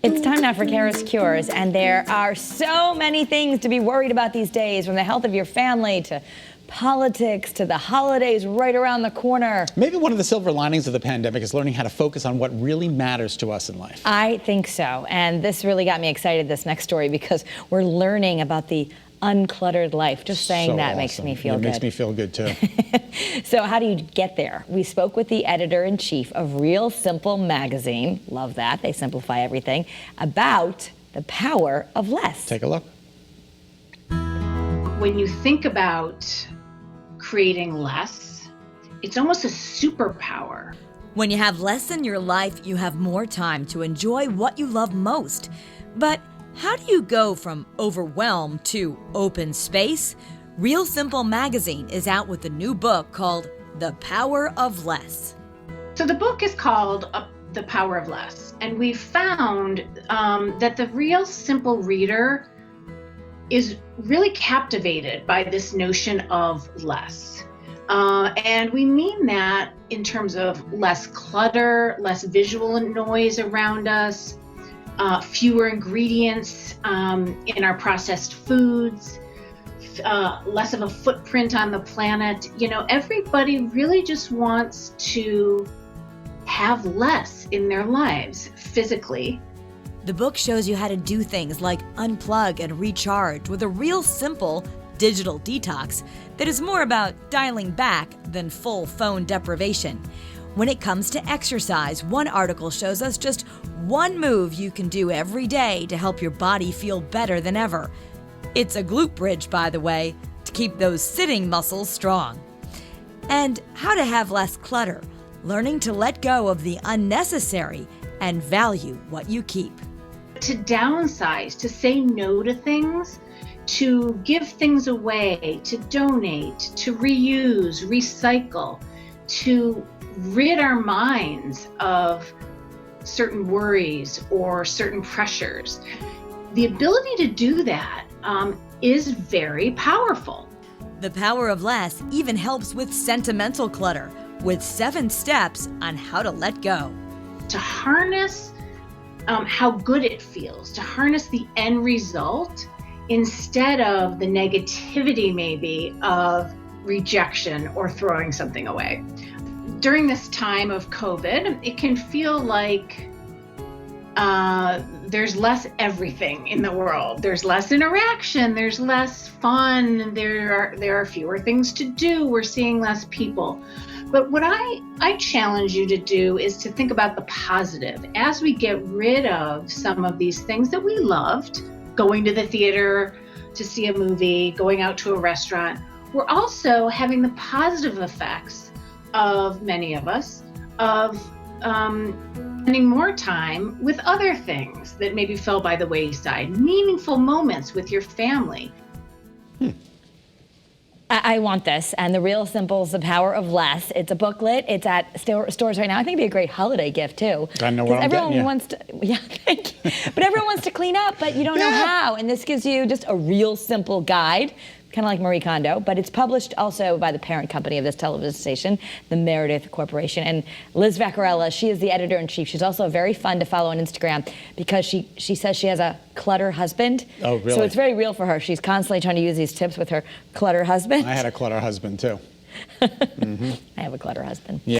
It's time now for Kara's Cures, and there are so many things to be worried about these days, from the health of your family to politics to the holidays right around the corner. Maybe one of the silver linings of the pandemic is learning how to focus on what really matters to us in life. I think so, and this really got me excited, this next story, because we're learning about the uncluttered life. Just saying So that makes awesome. me feel good. It makes me feel good too. So how do you get there? We spoke with the editor-in-chief of Real Simple magazine, love that, they simplify everything, about the power of less. Take a look. When you think about creating less, it's almost a superpower. When you have less in your life, you have more time to enjoy what you love most. But how do you go from overwhelmed to open space? Real Simple magazine is out with a new book called The Power of Less. So the book is called The Power of Less, and we found that the Real Simple reader is really captivated by this notion of less. And we mean that in terms of less clutter, less visual noise around us, fewer ingredients in our processed foods, less of a footprint on the planet. You know, everybody really just wants to have less in their lives physically. The book shows you how to do things like unplug and recharge with a real simple digital detox that is more about dialing back than full phone deprivation. When it comes to exercise, one article shows us just one move you can do every day to help your body feel better than ever. It's a glute bridge, by the way, to keep those sitting muscles strong. And how to have less clutter, learning to let go of the unnecessary and value what you keep. To downsize, to say no to things, to give things away, to donate, to reuse, recycle, to rid our minds of certain worries or certain pressures. The ability to do that is very powerful. The Power of Less even helps with sentimental clutter, with 7 steps on how to let go. To harness how good it feels, to harness the end result instead of the negativity maybe of rejection or throwing something away. During this time of COVID, it can feel like there's less everything in the world. There's less interaction, there's less fun, there are fewer things to do, we're seeing less people. But what I challenge you to do is to think about the positive. As we get rid of some of these things that we loved, going to the theater to see a movie, going out to a restaurant, we're also having the positive effects of many of us of spending more time with other things that maybe fell by the wayside, meaningful moments with your family. I want this, and the Real Simple's The Power of Less. It's a booklet. It's at stores right now. I think it'd be a great holiday gift too. I know what I'm getting, yeah. Wants to, yeah, thank you. But everyone wants to clean up, but you don't know how. And this gives you just a real simple guide, kind of like Marie Kondo, but it's published also by the parent company of this television station, the Meredith Corporation. And Liz Vaccarella, she is the editor-in-chief. She's also very fun to follow on Instagram because she says she has a clutter husband. Oh, really? So it's very real for her. She's constantly trying to use these tips with her clutter husband. I had a clutter husband too. I have a clutter husband. Yeah.